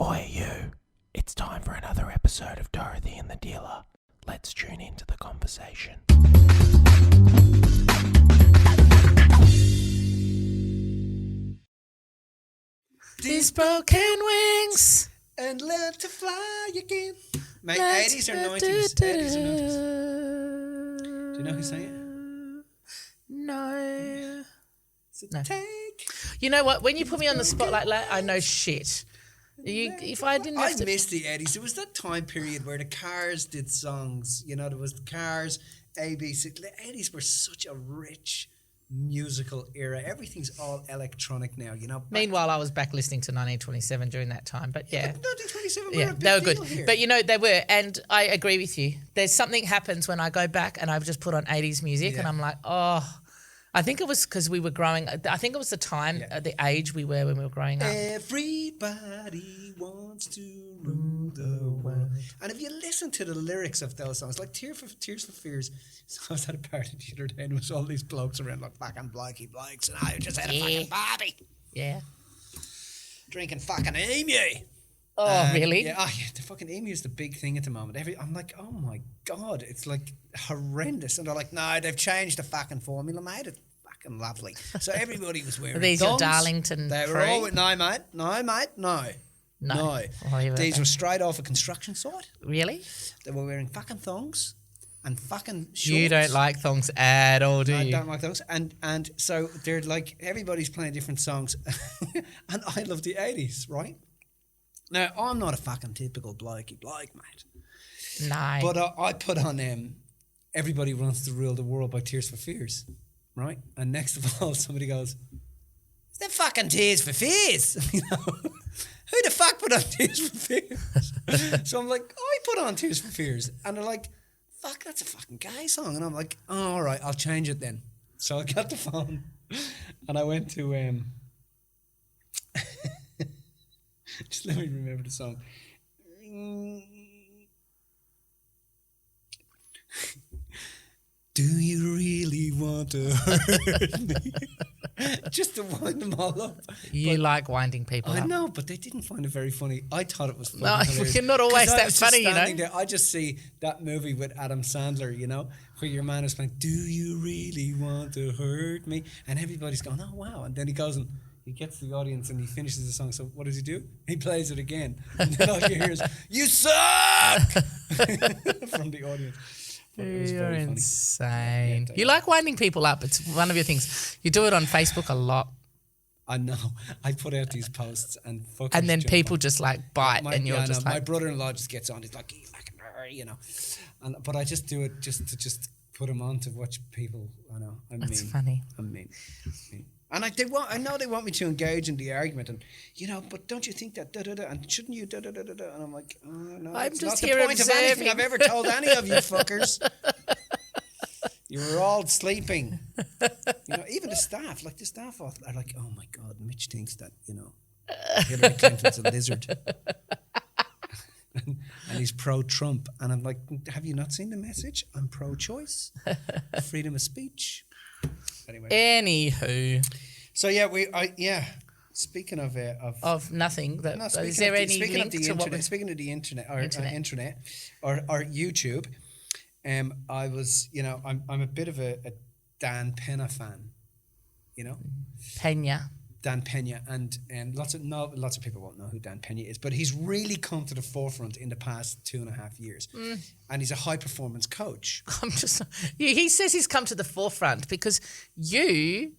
Oi you, it's time for another episode of Dorothy and the Dealer. Let's tune into the conversation. These broken wings and learn to fly again. Mate, 80s or 90s? 80s or 90s? Do you know who sang it? No. No. Take. You know what? When you put me on the spot like that, I know shit. If I didn't have I missed the 80s. There was that time period where the Cars did songs. You know, there was the Cars, ABC. The 80s were such a rich musical era. Everything's all electronic now, you know. Meanwhile, I was back listening to 1927 during that time, but yeah. But 1927 yeah, were a big they were deal good. here. But you know, they were, and I agree with you. There's something happens when I go back and I've just put on 80s music and I'm like, oh, I think it was because we were growing. I think it was the time, the age we were when we were growing up. Everybody wants to rule the world. And if you listen to the lyrics of those songs, like Tears for Fears, so I was at a party the other day and there was all these blokes around like fucking blokey blokes and I just had a fucking party. Yeah. Drinking fucking emu. Oh, really? Yeah, the fucking emu is the big thing at the moment. I'm like, oh my God, it's like horrendous. And they're like, no, they've changed the fucking formula, mate. It's fucking lovely. So everybody was wearing These thongs. are Darlington They were all, no, mate. No. These were straight off a construction site. Really? They were wearing fucking thongs and fucking shorts. You don't like thongs at all, do you? I don't like thongs. And so they're like, everybody's playing different songs. And I love the 80s, right? Now, I'm not a fucking typical blokey bloke, mate. No. But I put on Everybody Wants to Rule the World by Tears for Fears, right? And next of all, somebody goes, is that fucking Tears for Fears? You know? Who the fuck put on Tears for Fears? So I'm like, I put on Tears for Fears. And they're like, fuck, that's a fucking gay song. And I'm like, oh, all right, I'll change it then. So I got the phone and I went to... just let me remember the song. Do you really want to hurt me? Just to wind them all up. You like winding people up. I know, but they didn't find it very funny. I thought it was funny. No, you're not always that funny, you know. There, I just see that movie with Adam Sandler, you know, where your man is playing, do you really want to hurt me? And everybody's going, oh, wow. And then he goes and he gets the audience and he finishes the song. So what does he do? He plays it again. And then all you hear is, you suck! From the audience. You're insane. You like winding people up. It's one of your things. You do it on Facebook a lot. I know. I put out these posts and then people just like bite and you're just like... My brother-in-law just gets on. He's like, you know. But I just do it just to put him on to watch people. I know. That's funny. I'm mean. And I know they want me to engage in the argument, and you know, but don't you think that and shouldn't you And I'm like, oh no, I'm it's just not here the point observing. of anything I've ever told any of you fuckers. You were all sleeping. You know, even the staff are like, oh my God, Mitch thinks that, you know, Hillary Clinton's a lizard. And he's pro-Trump. And I'm like, have you not seen the message? I'm pro-choice, freedom of speech. Anyway. Anywho. So speaking of nothing. Is there any link to what we're... Speaking of the internet or YouTube, I was, you know, I'm a bit of a Dan Pena fan, you know. Dan Pena, and lots of people won't know who Dan Pena is, but he's really come to the forefront in the past 2.5 years, and he's a high performance coach. He says he's come to the forefront because he's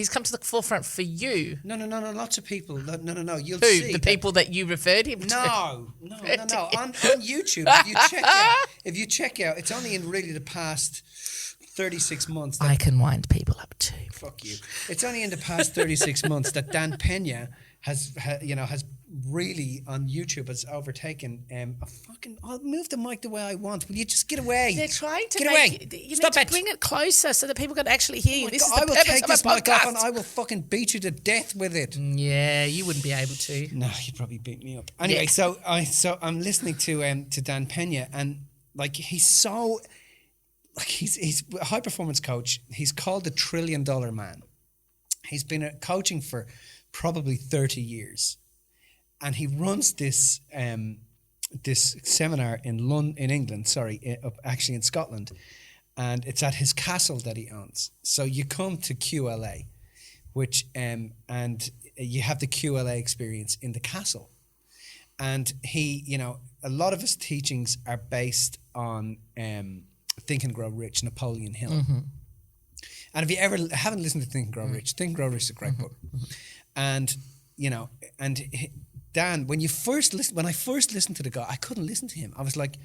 come to the forefront for you. No. Lots of people. No. You'll who, see the people that you referred him to. No. On YouTube, if you check out, it's only in really the past 36 months. I can wind people up too. Fuck you. It's only in the past 36 months that Dan Pena has really on YouTube has overtaken I'll move the mic the way I want. Will you just get away? They're trying to get away. Stop it. Bring it closer so that people can actually hear you. This is the I will purpose take of this a mic off podcast. and I will fucking beat you to death with it. Yeah, you wouldn't be able to. No, you'd probably beat me up. Anyway, so I'm listening to Dan Pena, and like he's a high performance coach. He's called the $1 trillion man. He's been coaching for probably 30 years. and he runs this this seminar in England. Sorry, actually in Scotland, and it's at his castle that he owns. So you come to QLA, which and you have the QLA experience in the castle, and he, you know, a lot of his teachings are based on Think and Grow Rich, Napoleon Hill. Mm-hmm. And if you ever haven't listened to Think and Grow Rich, Think and Grow Rich is a great book. And, you know, Dan, when I first listened to the guy, I couldn't listen to him. I was like,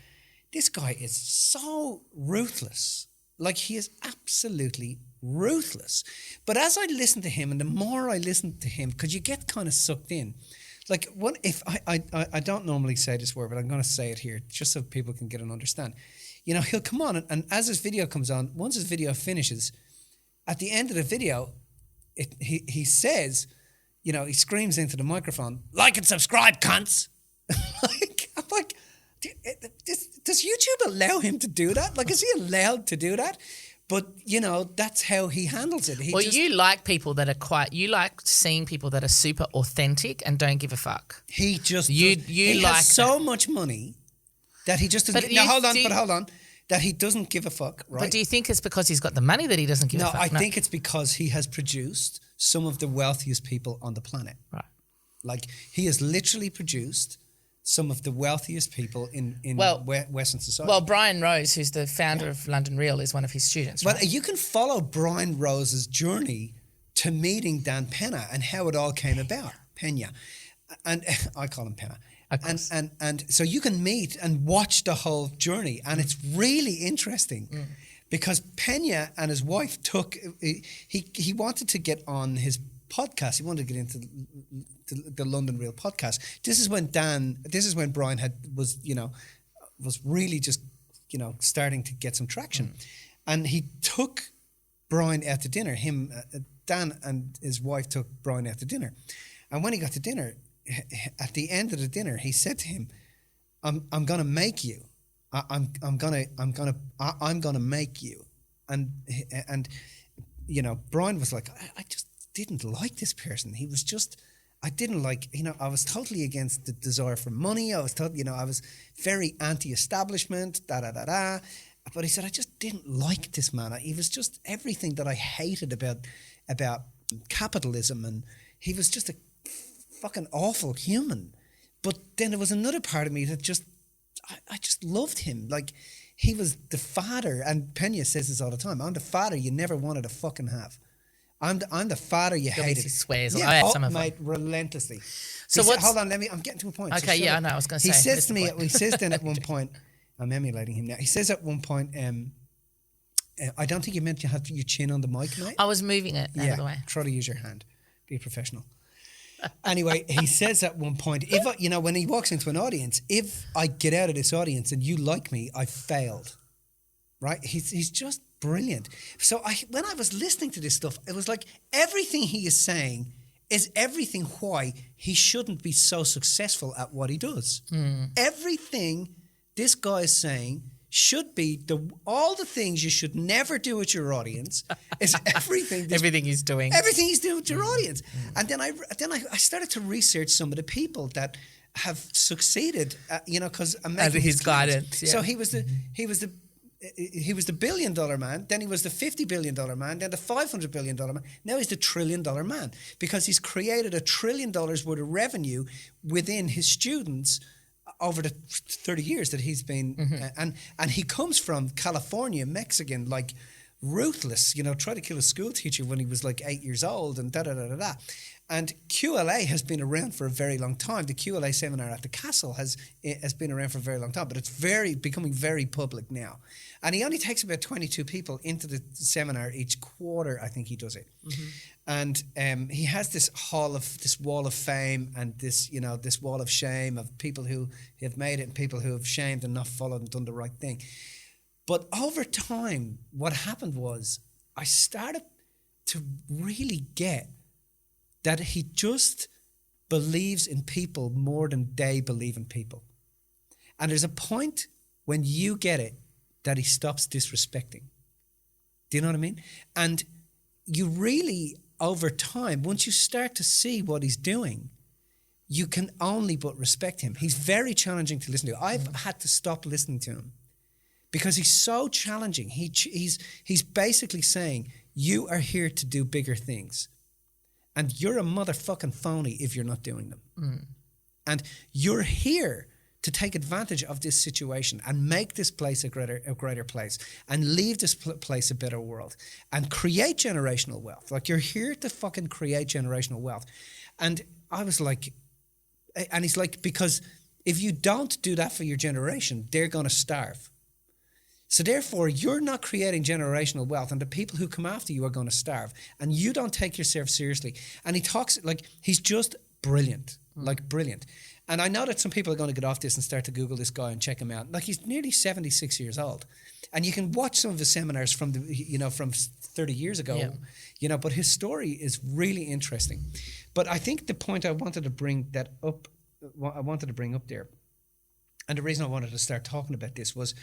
this guy is so ruthless. Like, he is absolutely ruthless. But as I listened to him, and the more I listened to him, because you get kind of sucked in. Like, if I don't normally say this word, but I'm going to say it here just so people can get and understand. You know, he'll come on, and as his video comes on, once his video finishes, at the end of the video, he says, you know, he screams into the microphone, like and subscribe, cunts. I'm like, does YouTube allow him to do that? Like, is he allowed to do that? But, you know, that's how he handles it. You like people that are you like seeing people that are super authentic and don't give a fuck. He just, he like has so much money that he just doesn't. Hold on. That he doesn't give a fuck, right? But do you think it's because he's got the money that he doesn't give a fuck? No, I think it's because he has produced some of the wealthiest people on the planet. Right. Like, he has literally produced some of the wealthiest people in Western society. Well, Brian Rose, who's the founder of London Real, is one of his students, right? Well, you can follow Brian Rose's journey to meeting Dan Pena and how it all came about. Pena. And I call him Pena. And so you can meet and watch the whole journey, and it's really interesting because Pena and his wife he wanted to get on his podcast. He wanted to get into the London Real podcast. This is when Brian was really just, you know, starting to get some traction, and he took Brian out to dinner. Dan and his wife took Brian out to dinner, and when he got to dinner, at the end of the dinner, he said to him, "I'm gonna make you. I'm gonna make you." And you know, Brian was like, I just didn't like this person. He was just, I didn't like, you know, I was totally against the desire for money. I was I was very anti-establishment. But he said, I just didn't like this man. He was just everything that I hated about capitalism, and he was just a fucking awful human. But then there was another part of me that I just loved him. Like, he was the father, and Pena says this all the time, I'm the father you never wanted to fucking have. I'm the father you hated. He swears. Yeah, I had some of them. mate, relentlessly. So hold on, I'm getting to a point. Okay, yeah, I know, I was going to say. He says to me, he says then at one point, I'm emulating him now. He says at one point, I don't think you meant to have your chin on the mic, mate. I was moving it out of the way. Try to use your hand. Be professional. Anyway, he says at one point, when he walks into an audience, if I get out of this audience and you like me, I failed. Right? He's just brilliant. So when I was listening to this stuff, it was like everything he is saying is everything why he shouldn't be so successful at what he does. Everything this guy is saying should be all the things you should never do with your audience is everything. Everything he's doing. Everything he's doing with your audience. And then I started to research some of the people that have succeeded, because under his guidance. Yeah. So he was the $1 billion man, then he was the $50 billion man, then the $500 billion man. Now he's the $1 trillion man because he's created $1 trillion worth of revenue within his students over the 30 years that he's been, and he comes from California, Mexican, like ruthless, tried to kill a school teacher when he was like 8 years old and da-da-da-da-da. And QLA has been around for a very long time. The QLA seminar at the Castle has been around for a very long time, but it's becoming very public now. And he only takes about 22 people into the seminar each quarter, I think he does it. And he has this wall of fame and this wall of shame of people who have made it and people who have shamed and not followed and done the right thing. But over time, what happened was I started to really get that he just believes in people more than they believe in people. And there's a point when you get it that he stops disrespecting. Do you know what I mean? And you really, over time, once you start to see what he's doing, you can only but respect him. He's very challenging to listen to. I've had to stop listening to him because he's so challenging. He's basically saying, you are here to do bigger things. And you're a motherfucking phony if you're not doing them. And you're here to take advantage of this situation and make this place a greater place and leave this place a better world and create generational wealth. Like, you're here to fucking create generational wealth. And I was like, and he's like, because if you don't do that for your generation, they're going to starve. So therefore, you're not creating generational wealth, and the people who come after you are going to starve, and you don't take yourself seriously. And he talks like he's just brilliant, like brilliant. And I know that some people are going to get off this and start to Google this guy and check him out. Like, he's nearly 76 years old, and you can watch some of his seminars from from 30 years ago. Yeah. But his story is really interesting. But I think the point I wanted to bring up there, and the reason I wanted to start talking about this was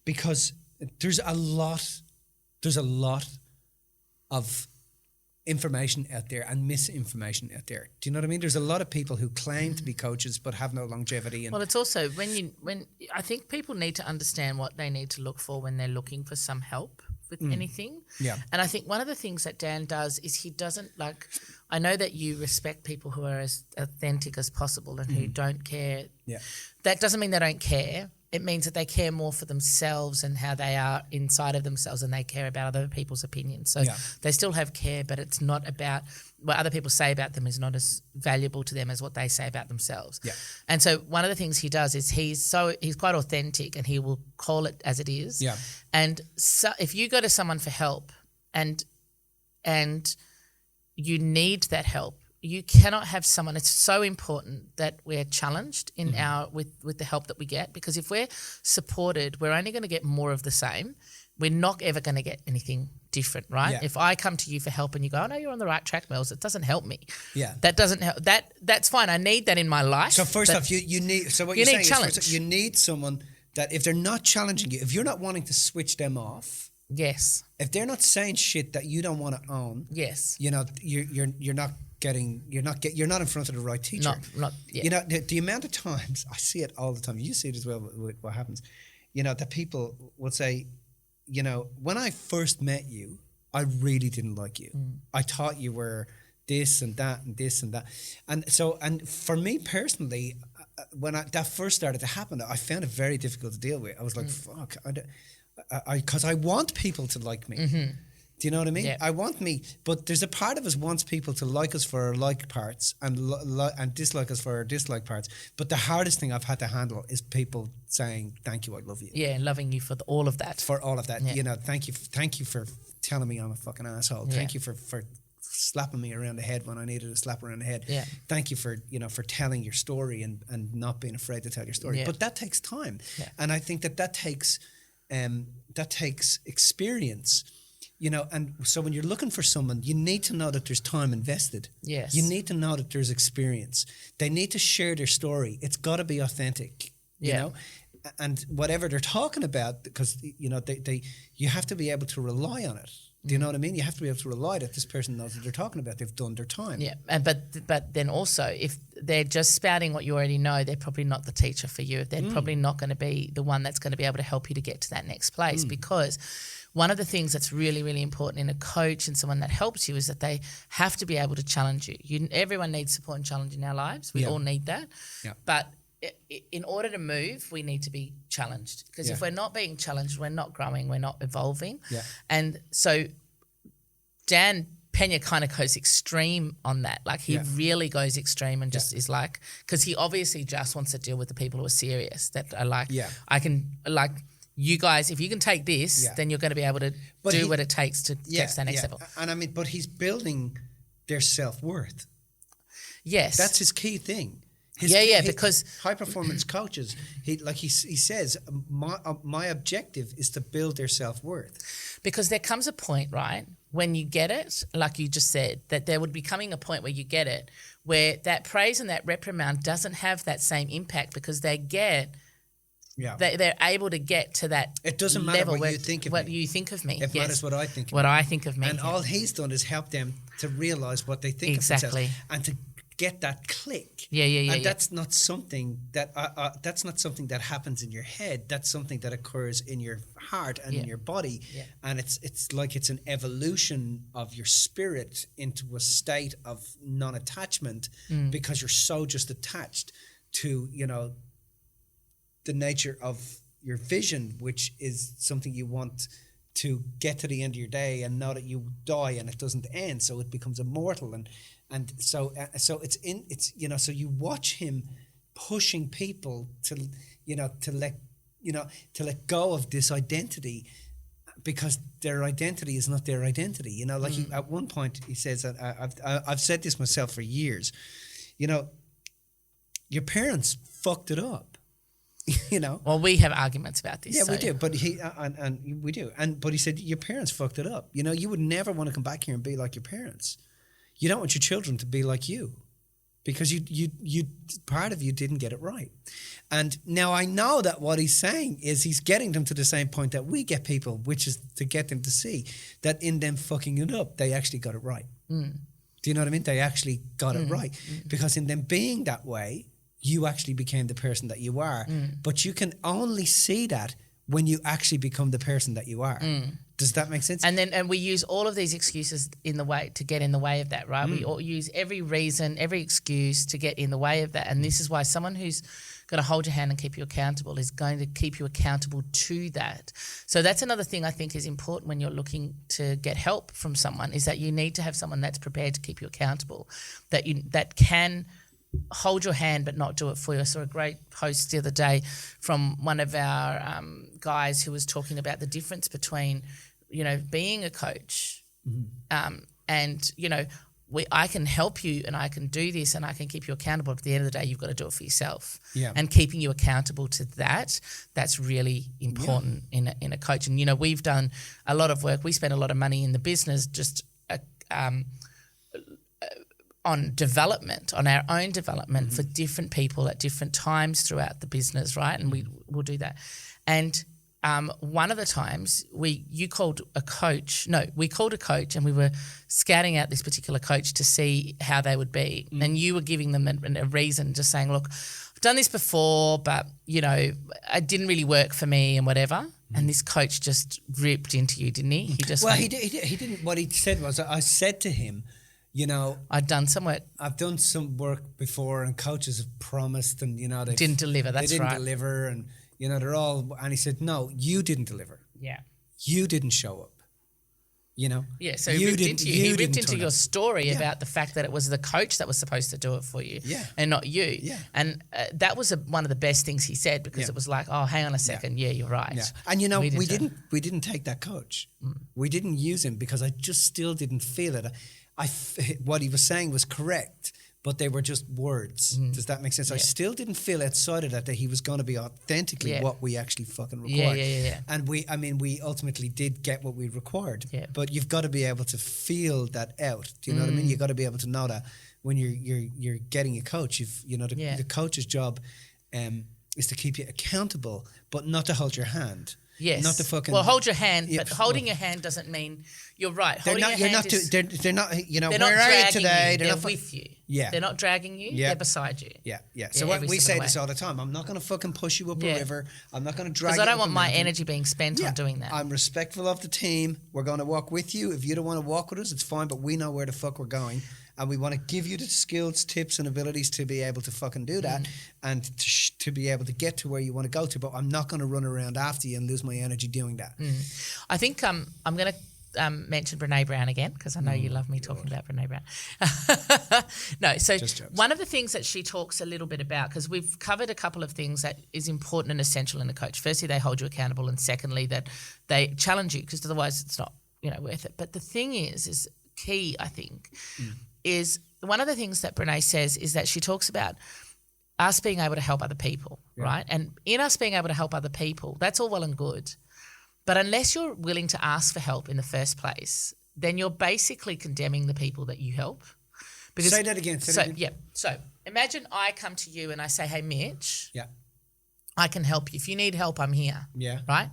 because there's a lot of information out there and misinformation out there. Do you know what I mean? There's a lot of people who claim to be coaches but have no longevity. And well, it's also when I think people need to understand what they need to look for when they're looking for some help with anything. Yeah. And I think one of the things that Dan does is he doesn't like. I know that you respect people who are as authentic as possible and who don't care. Yeah. That doesn't mean they don't care. It means that they care more for themselves and how they are inside of themselves, and they care about other people's opinions. So they still have care, but it's not about what other people say about them is not as valuable to them as what they say about themselves. Yeah. And so one of the things he does is he's quite authentic, and he will call it as it is. Yeah. And so if you go to someone for help and you need that help, you cannot have someone. It's so important that we're challenged in with the help that we get, because if we're supported, we're only going to get more of the same. We're not ever going to get anything different, right? Yeah. If I come to you for help and you go, "Oh no, you're on the right track, Mills," it doesn't help me. Yeah, that doesn't help. That's fine. I need that in my life. So first off, you need. So what you're saying is, you need someone that if they're not challenging you, if you're not wanting to switch them off. Yes. If they're not saying shit that you don't want to own. Yes. You're not in front of the right teacher. Not yet. The amount of times I see it all the time. You see it as well with what happens. That people would say, when I first met you, I really didn't like you. I thought you were this and that and this and that. And for me personally, when that first started to happen, I found it very difficult to deal with. I was like, fuck, because I want people to like me. Mm-hmm. Do you know what I mean? Yeah. I want me, but there's a part of us wants people to like us for our like parts and dislike us for our dislike parts. But the hardest thing I've had to handle is people saying, "Thank you, I love you." Yeah, loving you for all of that. For all of that, thank you for telling me I'm a fucking asshole. Yeah. Thank you for slapping me around the head when I needed a slap around the head. Yeah. Thank you for for telling your story and not being afraid to tell your story. Yeah. But that takes time, and I think that takes experience. And so when you're looking for someone, you need to know that there's time invested. Yes. You need to know that there's experience. They need to share their story. It's got to be authentic, you know? And whatever they're talking about, because, you have to be able to rely on it. Do you know what I mean? You have to be able to rely that this person knows what they're talking about. They've done their time. Yeah, but then also, if they're just spouting what you already know, they're probably not the teacher for you. They're probably not going to be the one that's going to be able to help you to get to that next place, because one of the things that's really, really important in a coach and someone that helps you is that they have to be able to challenge you. Everyone needs support and challenge in our lives. We all need that. Yeah. But in order to move, we need to be challenged, because if we're not being challenged, we're not growing, we're not evolving. Yeah. And so Dan Pena kind of goes extreme on that. Like, he really goes extreme and just is like, because he obviously just wants to deal with the people who are serious, that are like, I can, like, you guys, if you can take this, then you're going to be able to do what it takes to get to that next level. And I mean, but he's building their self-worth. Yes. That's his key thing. Because high performance coaches, he says, my objective is to build their self-worth. Because there comes a point, right, when you get it, like you just said, that there would be coming a point where you get it, where that praise and that reprimand doesn't have that same impact, because they get... Yeah, they're able to get to that. It doesn't matter what you think of me. What you think of me. It matters what I think of me. What I think of me. And all he's done is help them to realise what they think of themselves. And get that click. Yeah. And that's not something that happens in your head. That's something that occurs in your heart and in your body. Yeah. And it's like it's an evolution of your spirit into a state of non-attachment because you're so just attached to, you know, the nature of your vision, which is something you want to get to the end of your day and know that you die and it doesn't end, so it becomes immortal. And so it's you know, so you watch him pushing people to let go of this identity, because their identity is not their identity. You know, like at one point he says that I've said this myself for years. You know, your parents fucked it up. You know. Well, we have arguments about this. Yeah, so. we do. But we do. But he said your parents fucked it up. You know, you would never want to come back here and be like your parents. You don't want your children to be like you, because you part of you didn't get it right. And now I know that what he's saying is he's getting them to the same point that we get people, which is to get them to see that in them fucking it up, they actually got it right. Do you know what I mean? They actually got it right. Because in them being that way, you actually became the person that you are. But you can only see that when you actually become the person that you are. Does that make sense? And we use all of these excuses to get in the way of that, right? We all use every reason, every excuse to get in the way of that. And this is why someone who's going to hold your hand and keep you accountable is going to keep you accountable to that. So that's another thing I think is important when you're looking to get help from someone, is that you need to have someone that's prepared to keep you accountable, that can hold your hand but not do it for you. I saw a great post the other day from one of our guys who was talking about the difference between, you know, being a coach and, you know, I can help you and I can do this and I can keep you accountable. But at the end of the day, you've got to do it for yourself. Yeah. And keeping you accountable to that's really important in a coach. And, you know, we've done a lot of work. We spend a lot of money in the business just on development, on our own development for different people at different times throughout the business, right? And we'll do that. And one of the times we called a coach and we were scouting out this particular coach to see how they would be. And you were giving them a reason, just saying, look, I've done this before, but, you know, it didn't really work for me and whatever. And this coach just ripped into you, didn't he? He didn't. What he said was, I said to him, you know, I've done some work before, and coaches have promised, and you know they didn't deliver. They didn't deliver, and you know they're all. And he said, "No, you didn't deliver. Yeah, you didn't show up. You know. Yeah. So he ripped into you. He ripped into your story about the fact that it was the coach that was supposed to do it for you, and not you. Yeah. And that was one of the best things he said, because it was like, oh, hang on a second. Yeah, you're right. Yeah. And you know, we didn't take that coach. We didn't use him because I just still didn't feel it. What he was saying was correct, but they were just words. Does that make sense? I still didn't feel outside of that he was going to be authentically what we actually fucking required. Yeah. And we ultimately did get what we required. Yeah. But you've got to be able to feel that out. Do you know what I mean? You've got to be able to know that when you're getting a coach, the coach's job is to keep you accountable, but not to hold your hand. Yes. Not to fucking. Well, hold your hand, but holding your hand doesn't mean you're right. They're not. You know, where are you today? They're with you. Yeah. They're not dragging you. Yeah. They're beside you. Yeah. So we say this all the time. I'm not going to fucking push you up a river. I'm not going to drag you. Because I don't want my energy being spent on doing that. I'm respectful of the team. We're going to walk with you. If you don't want to walk with us, it's fine. But we know where the fuck we're going. And we want to give you the skills, tips, and abilities to be able to fucking do that and to be able to get to where you want to go to. But I'm not going to run around after you and lose my energy doing that. I think I'm going to mention Brene Brown again, because I know you love me talking about Brene Brown. No, so one of the things that she talks a little bit about, because we've covered a couple of things that is important and essential in a coach. Firstly, they hold you accountable, and secondly, that they challenge you, because otherwise it's not, you know, worth it. But the thing is key, I think, is one of the things that Brene says is that she talks about us being able to help other people, right? And in us being able to help other people, that's all well and good. But unless you're willing to ask for help in the first place, then you're basically condemning the people that you help. Because, say that again. So imagine I come to you and I say, hey, Mitch, I can help you. If you need help, I'm here. Yeah. Right?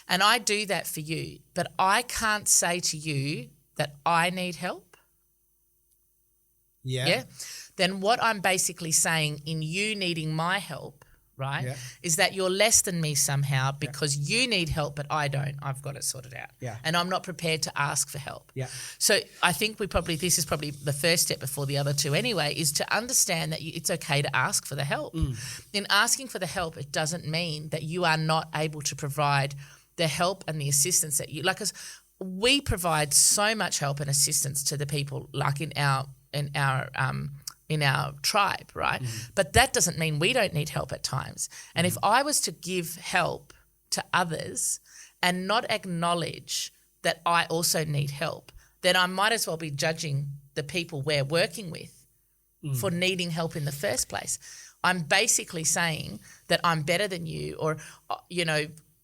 And I do that for you. But I can't say to you that I need help. Yeah. Then what I'm basically saying in you needing my help, right, is that you're less than me somehow because you need help, but I don't. I've got it sorted out. Yeah. And I'm not prepared to ask for help. Yeah. So I think this is probably the first step before the other two anyway, is to understand that it's okay to ask for the help. In asking for the help, it doesn't mean that you are not able to provide the help and the assistance that you, like, 'cause we provide so much help and assistance to the people, like in our tribe, right? But that doesn't mean we don't need help at times. And if I was to give help to others and not acknowledge that I also need help, then I might as well be judging the people we're working with for needing help in the first place. I'm basically saying that I'm better than you, or,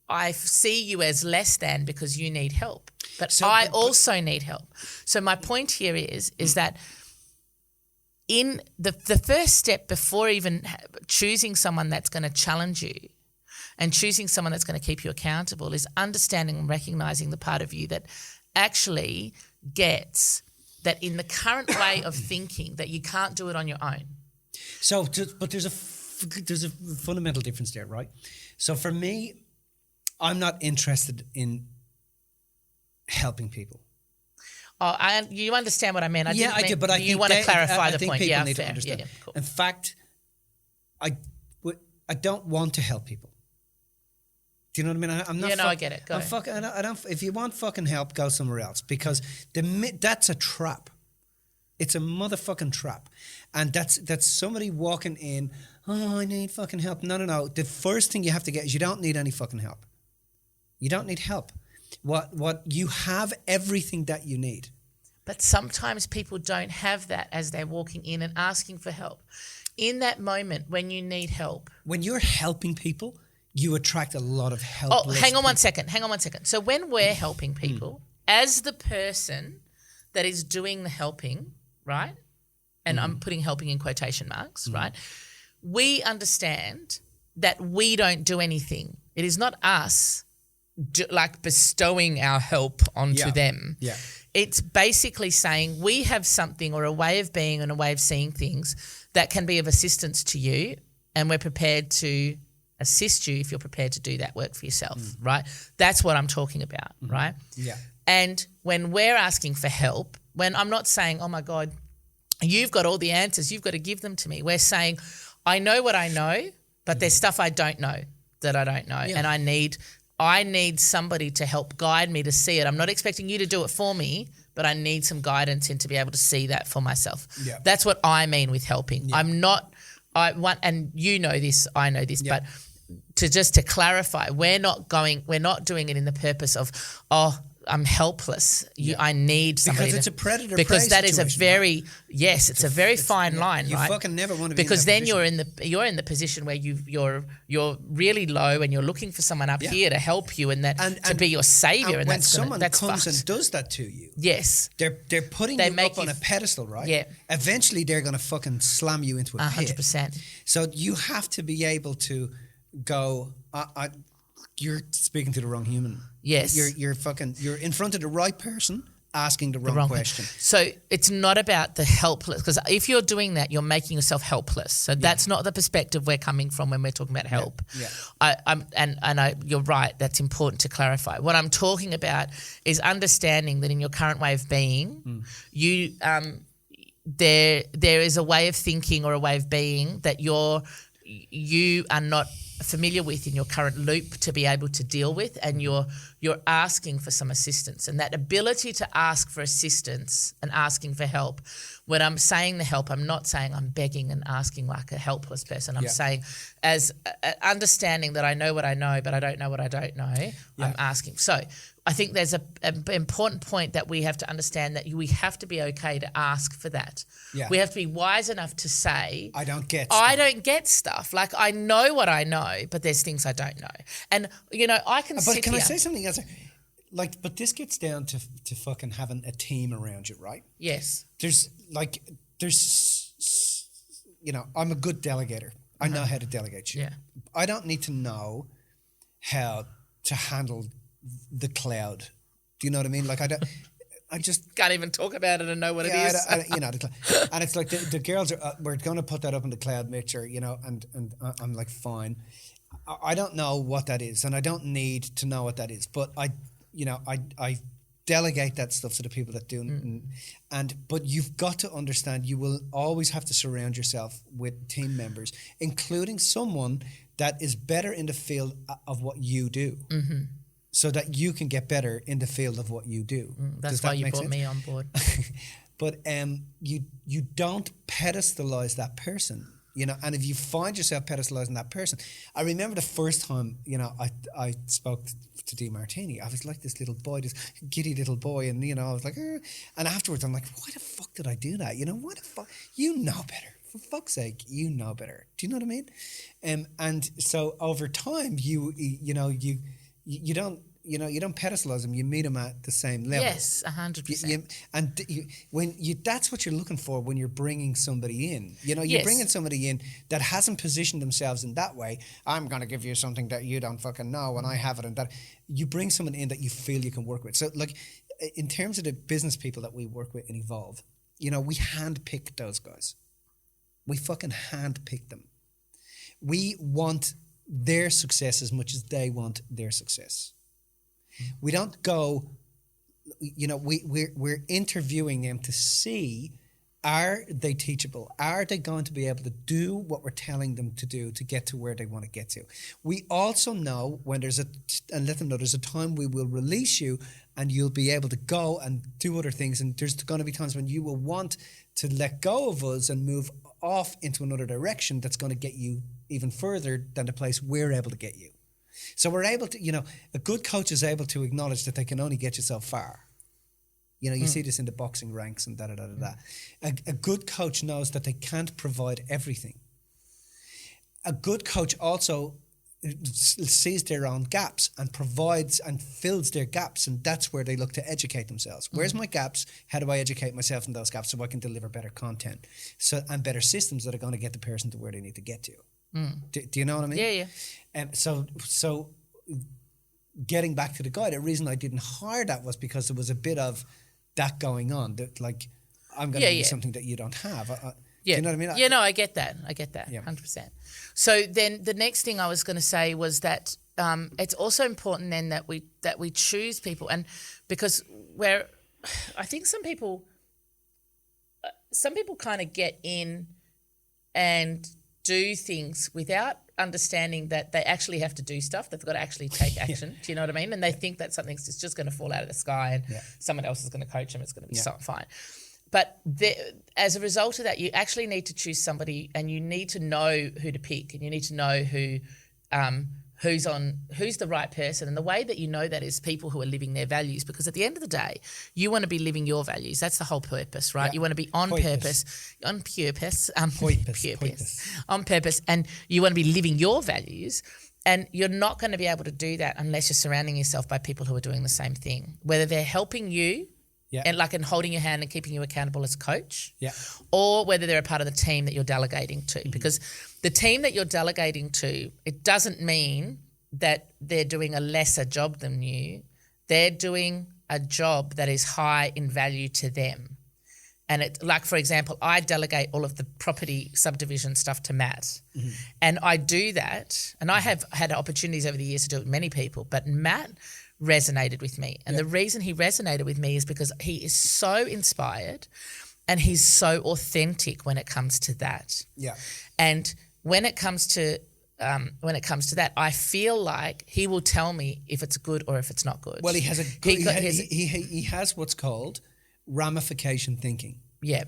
I see you as less than because you need help. But I also need help. So my point here is that in the first step before even choosing someone that's going to challenge you and choosing someone that's going to keep you accountable is understanding and recognising the part of you that actually gets that in the current way of thinking that you can't do it on your own. So, but there's a fundamental difference there, right? So for me, I'm not interested in helping people. Oh, you understand what I mean? I do, but I you want to clarify the point. People Yeah, need fair. to understand. Yeah, cool. In fact, I don't want to help people. Do you know what I mean? I'm not. I get it. Go ahead. I don't. If you want fucking help, go somewhere else, because that's a trap. It's a motherfucking trap, and that's somebody walking in. Oh, I need fucking help. No. The first thing you have to get is you don't need any fucking help. You don't need help. What you have everything that you need. But sometimes people don't have that as they're walking in and asking for help. In that moment when you need help. When you're helping people, you attract a lot of help. Oh, hang on one second. So when we're helping people, as the person that is doing the helping, right? And I'm putting helping in quotation marks, right? We understand that we don't do anything. It is not us bestowing our help onto them. Yeah. It's basically saying we have something or a way of being and a way of seeing things that can be of assistance to you, and we're prepared to assist you if you're prepared to do that work for yourself, right? That's what I'm talking about, right? Yeah. And when we're asking for help, when I'm not saying, oh my God, you've got all the answers, you've got to give them to me. We're saying, I know what I know, but there's stuff I don't know that I don't know. Yeah. And I need somebody to help guide me to see it. I'm not expecting you to do it for me, but I need some guidance in to be able to see that for myself. Yeah. That's what I mean with helping. Yeah. And you know this, I know this, but to clarify, we're not doing it in the purpose of, I'm helpless. I need somebody. Because it's a predator. Because that is a very right? it's a very fine line, you right? You fucking never want to be. Because in that then you're in the position where you're really low and you're looking for someone up here to help you and to be your savior. And when that's someone that's comes fucked. and does that to you, yes, they're putting you up on a pedestal, right? Yeah. Eventually, they're going to fucking slam you into a pit. 100%. So you have to be able to go. You're speaking to the wrong human. Yes. You're in front of the right person asking the wrong question. So it's not about the helpless, because if you're doing that, you're making yourself helpless. So that's not the perspective we're coming from when we're talking about help. Yeah. You're right. That's important to clarify. What I'm talking about is understanding that in your current way of being, you there is a way of thinking or a way of being that you are not familiar with in your current loop to be able to deal with, and you're asking for some assistance. And that ability to ask for assistance and asking for help, when I'm saying the help, I'm not saying I'm begging and asking like a helpless person. I'm saying as understanding that I know what I know, but I don't know what I don't know, I'm asking. So I think there's an important point that we have to understand, that we have to be okay to ask for that. Yeah. We have to be wise enough to say, I don't get stuff. Like, I know what I know, but there's things I don't know. And, I can sit here. But can I say something else? But this gets down to fucking having a team around you, right? Yes. I'm a good delegator. I know how to delegate shit. Yeah. I don't need to know how to handle the cloud. Do you know what I mean? Like, I don't. I just can't even talk about it and know what it is. And it's like the girls are. We're going to put that up in the cloud, Mitch, or and I'm like, fine. I don't know what that is, and I don't need to know what that is. But I delegate that stuff to the people that do. But you've got to understand, you will always have to surround yourself with team members, including someone that is better in the field of what you do. Mm-hmm. So that you can get better in the field of what you do. That's why you brought me on board. But you don't pedestalize that person, and if you find yourself pedestalizing that person, I remember the first time, I spoke to Dee Martini, I was like this little boy, this giddy little boy, and, I was like, and afterwards I'm like, why the fuck did I do that? What the fuck? You know better. For fuck's sake, you know better. Do you know what I mean? And so over time, you don't pedestalize them. You meet them at the same level. Yes, 100%. That's what you're looking for when you're bringing somebody in. You're bringing somebody in that hasn't positioned themselves in that way. I'm going to give you something that you don't fucking know, and I have it, and that. You bring someone in that you feel you can work with. So, like, in terms of the business people that we work with and Evolve, we handpick those guys. We fucking handpick them. We want their success as much as they want their success. We don't go, we're interviewing them to see, are they teachable? Are they going to be able to do what we're telling them to do to get to where they want to get to? We also know when and let them know there's a time we will release you and you'll be able to go and do other things. And there's going to be times when you will want to let go of us and move off into another direction that's going to get you even further than the place we're able to get you. So we're able to, a good coach is able to acknowledge that they can only get you so far. You see this in the boxing ranks and da-da-da-da-da. A good coach knows that they can't provide everything. A good coach also sees their own gaps and provides and fills their gaps, and that's where they look to educate themselves. Where's my gaps? How do I educate myself in those gaps so I can deliver better content and better systems that are going to get the person to where they need to get to? Do you know what I mean? Yeah. So getting back to the guy, the reason I didn't hire that was because there was a bit of that going on. That, like, I'm going to do something that you don't have. Do you know what I mean? I get that. 100%. So then the next thing I was going to say was that it's also important then that we choose people, and because I think some people kind of get in and do things without understanding that they actually have to do stuff, that they've got to actually take action. Do you know what I mean? And they think that something's just going to fall out of the sky and someone else is going to coach them. It's going to be fine. But as a result of that, you actually need to choose somebody, and you need to know who to pick, and you need to know who's the right person. And the way that you know that is people who are living their values, because at the end of the day, you want to be living your values. That's the whole purpose, right? Yeah. You want to be on purpose, and you want to be living your values. And you're not going to be able to do that unless you're surrounding yourself by people who are doing the same thing, whether they're helping you and holding your hand and keeping you accountable as a coach, or whether they're a part of the team that you're delegating to. Mm-hmm. Because the team that you're delegating to, it doesn't mean that they're doing a lesser job than you. They're doing a job that is high in value to them. And it, like, for example, I delegate all of the property subdivision stuff to Matt. Mm-hmm. And I do that, and I have had opportunities over the years to do it with many people, but Matt resonated with me. And the reason he resonated with me is because he is so inspired and he's so authentic when it comes to that. Yeah. And when it comes to that, I feel like he will tell me if it's good or if it's not good. Well, he has he has what's called ramification thinking. Yeah.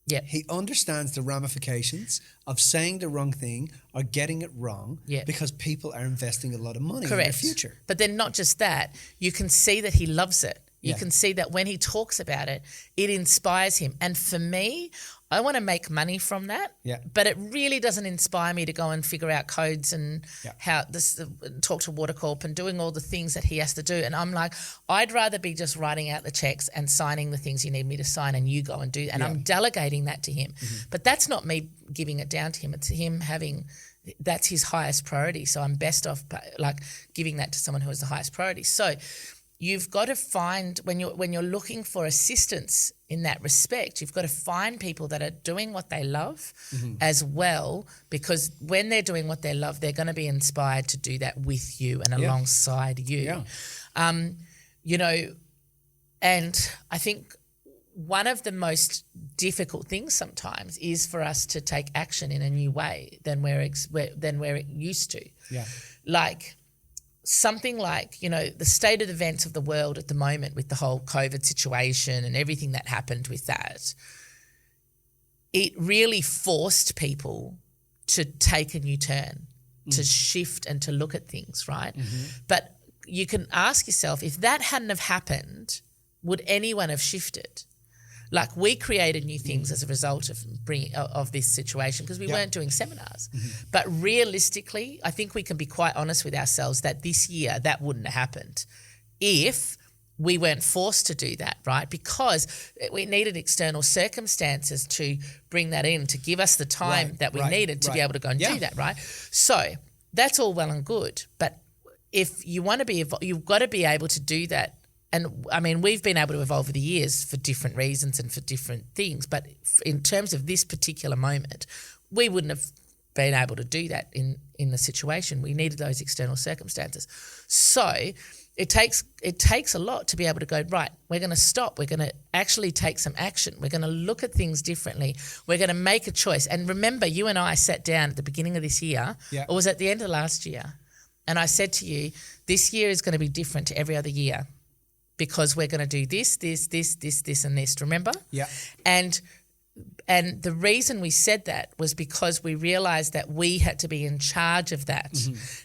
Yeah. He understands the ramifications of saying the wrong thing or getting it wrong because people are investing a lot of money in their future. But then not just that, you can see that he loves it. You can see that when he talks about it, it inspires him. And for me, I want to make money from that, but it really doesn't inspire me to go and figure out codes and how this talk to Watercorp and doing all the things that he has to do. And I'm like, I'd rather be just writing out the checks and signing the things you need me to sign, and you go and do that. And I'm delegating that to him. Mm-hmm. But that's not me giving it down to him. It's him having, that's his highest priority. So I'm best off like giving that to someone who is the highest priority. So you've got to find when you're looking for assistance in that respect, you've got to find people that are doing what they love as well, because when they're doing what they love, they're going to be inspired to do that with you and alongside you. You know, and I think one of the most difficult things sometimes is for us to take action in a new way than we're used to. Yeah. Like something like, you know, the state of events of the world at the moment with the whole COVID situation and everything that happened with that, it really forced people to take a new turn, to shift and to look at things, right? But you can ask yourself, if that hadn't have happened, would anyone have shifted? Like we created new things as a result of this situation because we weren't doing seminars. But realistically, I think we can be quite honest with ourselves that this year that wouldn't have happened if we weren't forced to do that, right? Because we needed external circumstances to bring that in, to give us the time that we needed to be able to go and do that, right? So that's all well and good. But if you want to be, you've got to be able to do that. And I mean, we've been able to evolve over the years for different reasons and for different things. But in terms of this particular moment, we wouldn't have been able to do that in the situation. We needed those external circumstances. So it takes a lot to be able to go, right, we're going to stop. We're going to actually take some action. We're going to look at things differently. We're going to make a choice. And remember, you and I sat down at the beginning of this year, or was it at the end of last year? And I said to you, this year is going to be different to every other year because we're going to do this, and this, remember? Yeah. And the reason we said that was because we realised that we had to be in charge of that.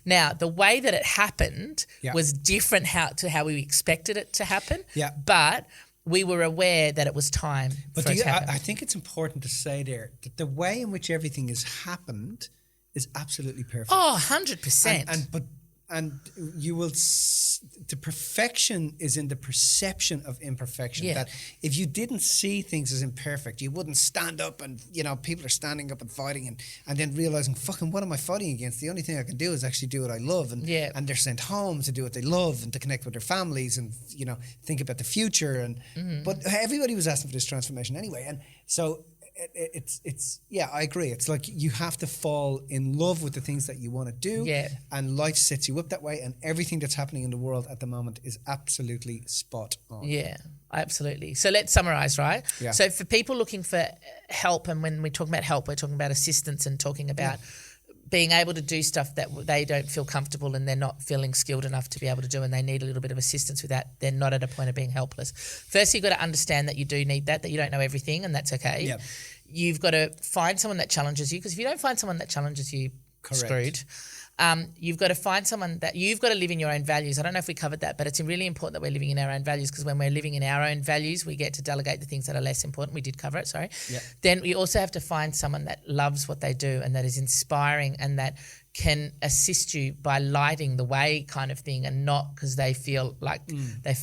Now, the way that it happened was different to how we expected it to happen, but we were aware that it was time for it to happen. I think it's important to say there that the way in which everything has happened is absolutely perfect. Oh, 100%. And you will, the perfection is in the perception of imperfection. Yeah. That if you didn't see things as imperfect, you wouldn't stand up and, you know, people are standing up and fighting and then realizing, fucking, what am I fighting against? The only thing I can do is actually do what I love. And they're sent home to do what they love and to connect with their families and, you know, think about the future. And but everybody was asking for this transformation anyway. And so it's I agree. It's like you have to fall in love with the things that you want to do, and life sets you up that way, and everything that's happening in the world at the moment is absolutely spot on. Yeah, absolutely. So let's summarize, right? Yeah. So for people looking for help, and when we talk about help, we're talking about assistance and talking about being able to do stuff that they don't feel comfortable and they're not feeling skilled enough to be able to do, and they need a little bit of assistance with that. They're not at a point of being helpless. First, you've got to understand that you do need that you don't know everything, and that's okay. Yep. You've got to find someone that challenges you, because if you don't find someone that challenges you, screwed. You've got to find someone that you've got to live in your own values. I don't know if we covered that, but it's really important that we're living in our own values, because when we're living in our own values, we get to delegate the things that are less important. We did cover it, sorry. Yep. Then we also have to find someone that loves what they do and that is inspiring and that can assist you by lighting the way, kind of thing, and not because they feel like they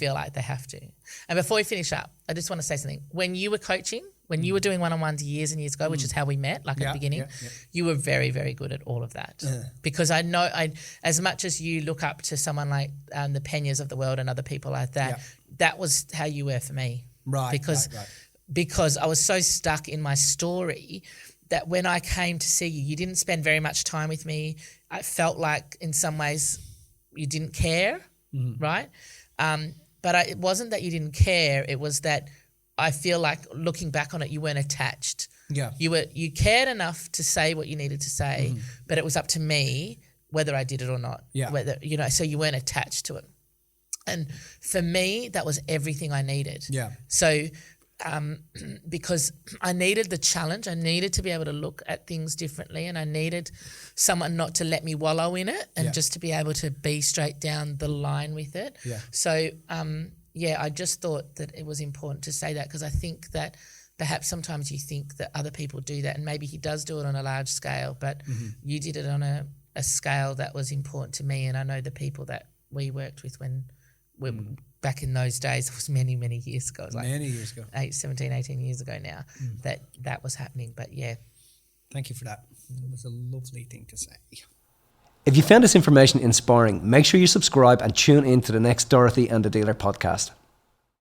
have to. And before we finish up, I just want to say something. When you were coaching, when you were doing one-on-ones years and years ago, which is how we met, like at the beginning, you were very, very good at all of that. Because I know, as much as you look up to someone like the Peñas of the world and other people like that, that was how you were for me. Right, Because I was so stuck in my story that when I came to see you, you didn't spend very much time with me. I felt like in some ways you didn't care, right? But it wasn't that you didn't care. It was that I feel like looking back on it, you weren't attached. Yeah. You cared enough to say what you needed to say, but it was up to me whether I did it or not. Yeah. Whether, you know, so you weren't attached to it. And for me, that was everything I needed. Yeah. So because I needed the challenge, I needed to be able to look at things differently, and I needed someone not to let me wallow in it and just to be able to be straight down the line with it. Yeah. So, I just thought that it was important to say that, because I think that perhaps sometimes you think that other people do that, and maybe he does do it on a large scale, but you did it on a scale that was important to me. And I know the people that we worked with when we back in those days, it was many, many years ago. It was like many years ago. 17, 18 years ago now that was happening. But yeah. Thank you for that. It was a lovely thing to say. If you found this information inspiring, make sure you subscribe and tune in to the next Dorothy and the Dealer podcast.